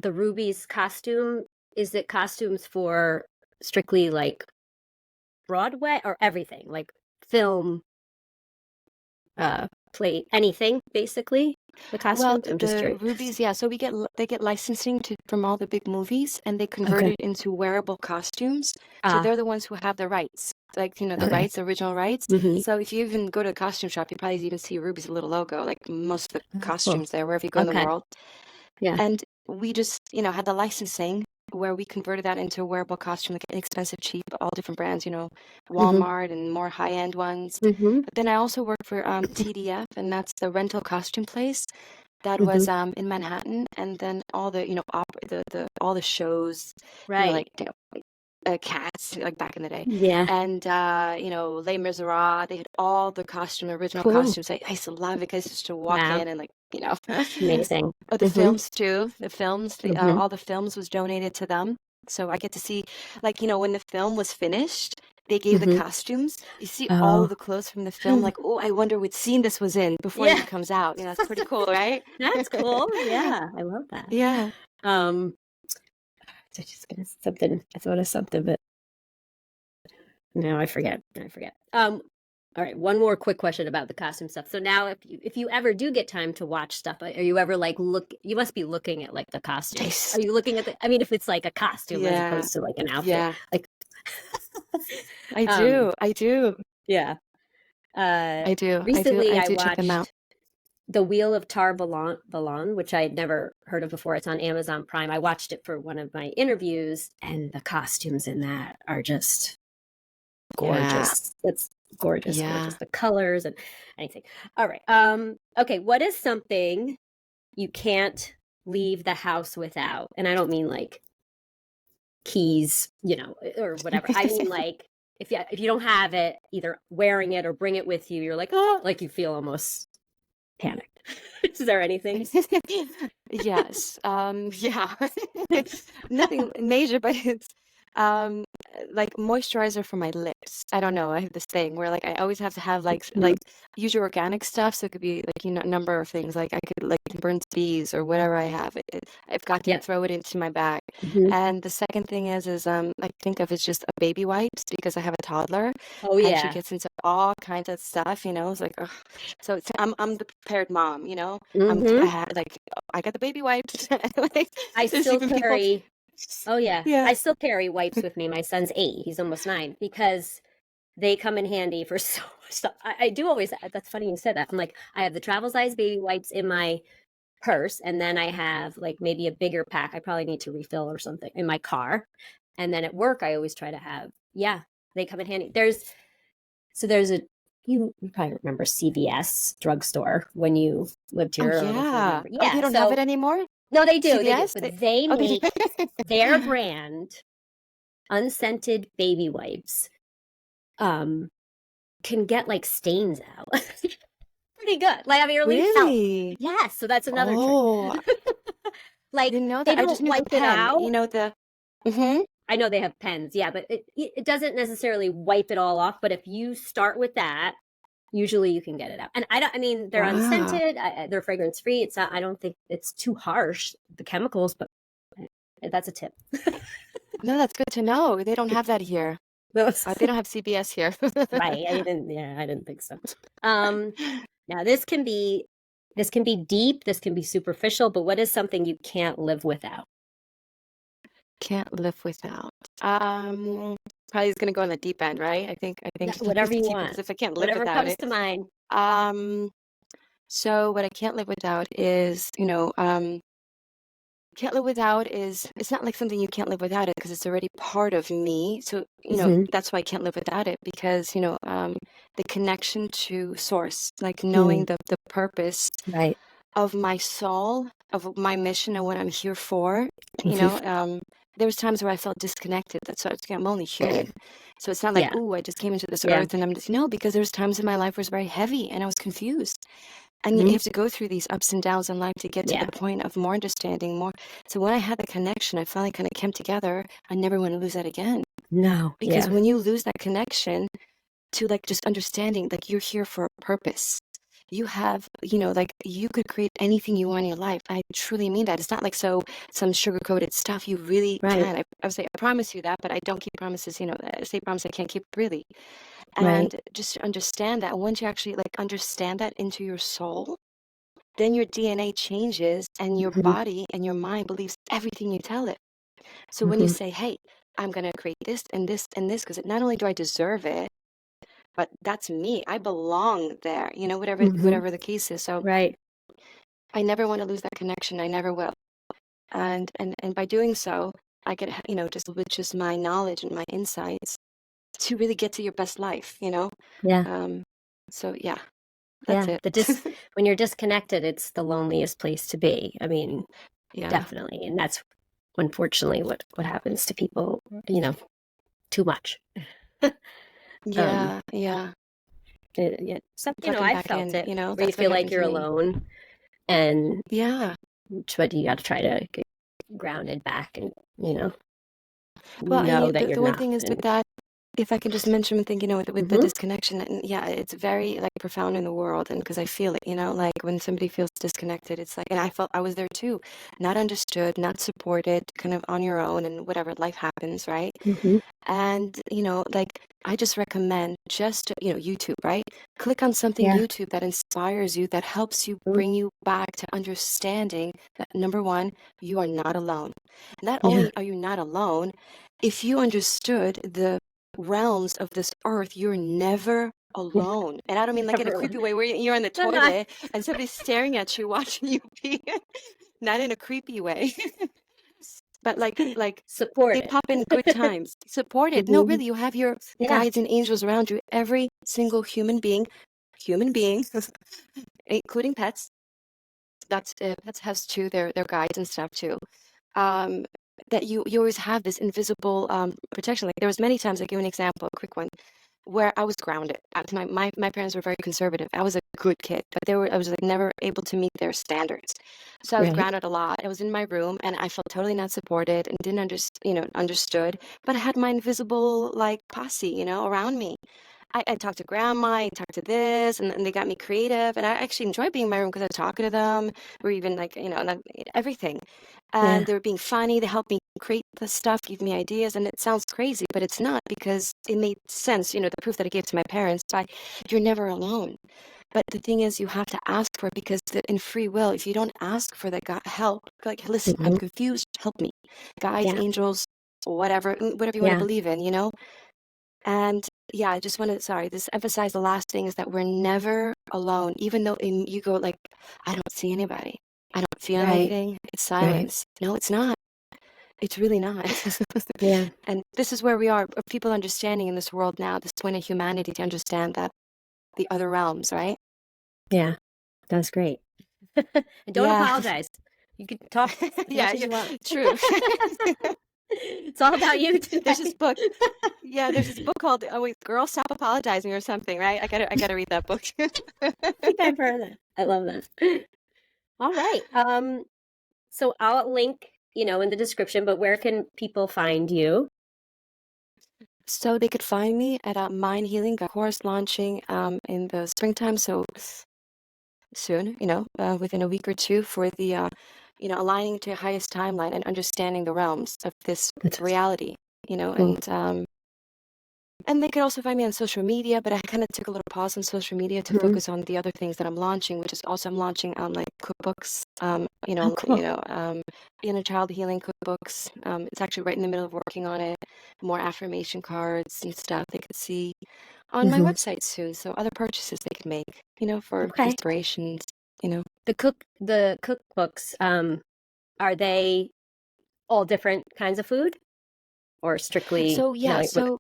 The Ruby's costume, is it costumes for strictly like Broadway or everything, like film, play, anything basically? The Well, costumes? I'm just the curious. rubies, yeah. So they get licensing from all the big movies, and they convert Okay. it into wearable costumes. So Ah, they're the ones who have the rights, like the okay. rights, the original rights. Mm-hmm. So if you even go to a costume shop, you probably even see Ruby's little logo, like most of the Oh, cool. costumes there, wherever you go in the Okay. world. Yeah. And we just, had the licensing where we converted that into a wearable costume, like inexpensive, cheap, all different brands, Mm-hmm. Walmart and more high-end ones. Mm-hmm. But then I also worked for TDF, and that's the rental costume place that Mm-hmm. was in Manhattan. And then all the, all the shows, Right. like Cats, like back in the day, Yeah. and Les Miserables. They had all the original Cool. costumes. I used to love it because just to walk Wow. in and like, Amazing. oh, the Mm-hmm. films too. The films, Mm-hmm. all the films was donated to them. So I get to see, like, when the film was finished, they gave the Mm-hmm. costumes. You see all Oh. of the clothes from the film, like, oh, I wonder what scene this was in before it Yeah. even comes out. It's pretty cool, right? That's cool. Yeah. I love that. Yeah. Um, I just gonna something. I thought of something, but no, I forget. I forget. All right, one more quick question about the costume stuff. So now, if you ever do get time to watch stuff, are you ever like look? You must be looking at like the costumes. Are Taste. you looking at the? I mean, if it's like a costume as Yeah. opposed to like an outfit, Yeah. like, I um, do. I do. yeah. Uh, I do. I do. recently I I do check them out. watched The Wheel of Tar Valon, which I had never heard of before. It's on Amazon Prime. I watched it for one of my interviews, and the costumes in that are just Yeah. gorgeous. It's gorgeous, Yeah. gorgeous. The colors and anything. All right. Okay, what is something you can't leave the house without? And I don't mean like keys, or whatever. I mean like if you don't have it, either wearing it or bring it with you, you're like, oh, like you feel almost panicked. Is there anything? Yes. Yeah. Nothing major, but it's um like moisturizer for my lips. I don't know. I have this thing where like I always have to have like use your organic stuff. So it could be like a number of things. Like I could like burnt bees or whatever I have. I've got to Yeah. throw it into my bag. Mhm. And the second thing is I think of it's just a baby wipes because I have a toddler Oh and she yeah. gets into all kinds of stuff. It's like ugh. So I'm the prepared mom. Hmm. I had like I got the baby wipes. Like, I there's still even people. carry Oh yeah. Yeah. I still carry wipes with me. My son's 8. He's almost 9 because they come in handy for so much stuff. I do always, that's funny you said that. I'm like, I have the travel size baby wipes in my purse, and then I have like maybe a bigger pack I probably need to refill or something in my car. And then at work, I always try to have, yeah, they come in handy. There's you probably remember CVS drugstore when you lived Oh here. I don't know if you yeah. remember. Oh, they Yeah. don't have it So, anymore? no, they do. They do. CVS? But they Oh, they do. make their brand unscented baby wipes um can get like stains out. Pretty good. Like, I mean, or at least help. Really? Yes, so that's another trick. Oh, I Like, didn't know they that. I don't just knew the wipe it pen. out. The mm-hmm. I know they have pens, yeah, but it doesn't necessarily wipe it all off. But if you start with that, usually you can get it out. And I mean, they're Wow. unscented, they're fragrance free. It's not, I don't think it's too harsh, the chemicals, but that's a tip. No, that's good to know. They don't have that here. Those- They don't have CBS here. right. I didn't think so. Um, Now this can be deep, this can be superficial, but what is something you can't live without? Can't live without. Probably is gonna go on the deep end, right? I think Whatever you deep want, because if I can't live whatever without comes it. to mind. Um, so what I can't live without is, Can't live without is, it's not like something you can't live without it because it's already part of me. So, Hmm. that's why I can't live without it because, the connection to source, like knowing Mm, the purpose right. of my soul, of my mission and what I'm here for. Hmm. There was times where I felt disconnected. That's why I'm only human. So it's not like, Yeah. oh, I just came into this Yeah. earth and I'm just, no, because there's times in my life where it was very heavy and I was confused. And you Hmm. have to go through these ups and downs in life to get to the Yeah. point of more understanding, more. So when I had the connection, I finally kind of came together. I never want to lose that again. No. Because Yeah. when you lose that connection to like just understanding, like you're here for a purpose. You have, like you could create anything you want in your life. I truly mean that. It's not like some sugar-coated stuff. You really Right. can. I would say I promise you that, but I don't keep promises. I say promise I can't keep really. Right. And just to understand that once you actually like understand that into your soul, then your DNA changes and your Hmm. body and your mind believes everything you tell it. So when you Hmm. say, hey, I'm going to create this and this and this, because not only do I deserve it, but that's me. I belong there, whatever Hmm. whatever the case is. So Right. I never want to lose that connection. I never will. And by doing so, I get, just with just my knowledge and my insights to really get to your best life. Yeah. Um, so yeah, that's Yeah. it. When you're disconnected, it's the loneliest place to be. I mean, Yeah. definitely. And that's unfortunately what happens to people, you know, too much. um, Yeah. Yeah. yeah. Some, Sucking I back felt in, it where you that's what feel like happened to you're me. alone and Yeah. but you got to try to get grounded back and, Well, and know that you're the one not. thing is with And that, if I can just mention one thing, with the hmm. disconnection, and yeah, it's very like profound in the world, and because I feel it, like when somebody feels disconnected, it's like, and I felt I was there too, not understood, not supported, kind of on your own, and whatever life happens, right? Hmm. And, like I just recommend just, YouTube, right? Click on something Yeah. YouTube that inspires you, that helps you Mm. bring you back to understanding that number one, you are not alone. Not Yeah. only are you not alone, if you understood the realms of this earth, you're never alone. And I don't mean like in a Never creepy alone. way where you're in the No, no. toilet and somebody's staring at you, watching you pee. Not in a creepy way. But like Support they pop in good it. times. Support it. No, Hmm. really, you have your Yeah. guides and angels around you. Every single human being, including pets. Pets has too, their guides and stuff too. Um, that you always have this invisible protection. Like there was many times, I'll give you an example, a quick one, where I was grounded. My parents were very conservative. I was a good kid, but I was like never able to meet their standards. So I was Right. grounded a lot. I was in my room and I felt totally not supported and didn't understood. But I had my invisible like posse, around me. I talked to grandma, I talked to this, and they got me creative. And I actually enjoyed being in my room because I was talking to them, or even like, everything. And Yeah. they were being funny. They helped me create the stuff, give me ideas. And it sounds crazy, but it's not because it made sense, the proof that I gave to my parents by you're never alone. But the thing is, you have to ask for it because in free will, if you don't ask for that God help, like, listen, I'm Hmm. confused, help me. Guides, Yeah. angels, whatever you want to Yeah. believe in. And yeah, I just want to, sorry, this emphasize the last thing is that we're never alone, even though you go like, I don't see anybody. I don't feel Right. anything. It's Right. silence. No, it's not. It's really not. Yeah. And this is where we are, of people understanding in this world now, this point of humanity to understand that the other realms, right? Yeah. That's great. And don't Yeah. apologize. You can talk as Yeah, much as yeah, you want. true. It's all about you There's this today. book. Yeah, there's this book called "Oh Wait, Girl Stop Apologizing" or something, right? I gotta read that book. I think I've heard that. I love that. All right. So I'll link, in the description, but where can people find you? So they could find me at Mind Healing, a course launching in the springtime. So soon, within a week or two for the, aligning to your highest timeline and understanding the realms of this That's reality, cool. and they could also find me on social media, but I kind of took a little pause on social media to Mhm. focus on the other things that I'm launching, which is also I'm launching like cookbooks, Oh, cool. inner child healing cookbooks. It's actually right in the middle of working on it. More affirmation cards and stuff they could see on my Hmm. website soon. So other purchases they could make, for Okay. inspirations. The cookbooks, are they all different kinds of food, or strictly, So you know, yeah, like what?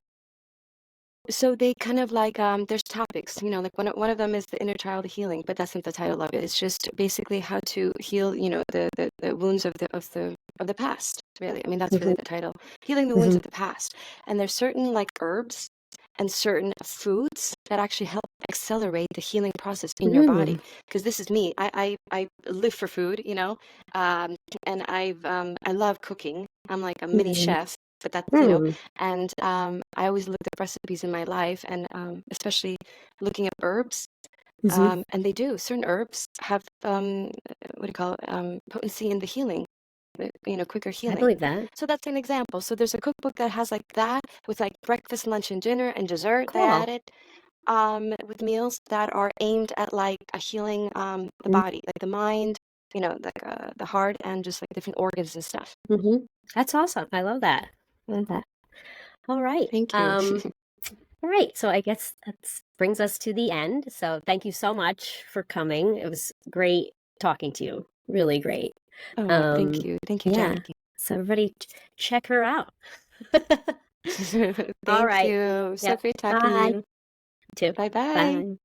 so they kind of like there's topics, like one of them is the inner child healing, but that's not the title of it. It's just basically how to heal, the wounds of the past, really. I mean, that's really Mhm, the title. Healing the wounds mhm, of the past. And there's certain like herbs and certain foods that actually help accelerate the healing process in your body. mm, Because this is me. I live for food, and I love cooking. I'm like a mini mm, chef, but that's, mm, and I always looked at recipes in my life, and especially looking at herbs. mhm. And they do. Certain herbs have what do you call it? Potency in the healing, quicker I healing. believe that. So that's an example. So there's a cookbook that has like that with like breakfast, lunch, and dinner and dessert they Cool. added with meals that are aimed at like a healing the body, like the mind, like the heart and just like different organs and stuff. Mm-hmm. That's awesome. I love that. I love that. All right. Thank you. All right. So I guess that brings us to the end. So thank you so much for coming. It was great talking to you. Really great. Oh, thank Um, you. Thank you, yeah. Jackie. So everybody check her out. All Thank right. you. So Yep. great talking to Bye. you. Too. Bye bye. Bye.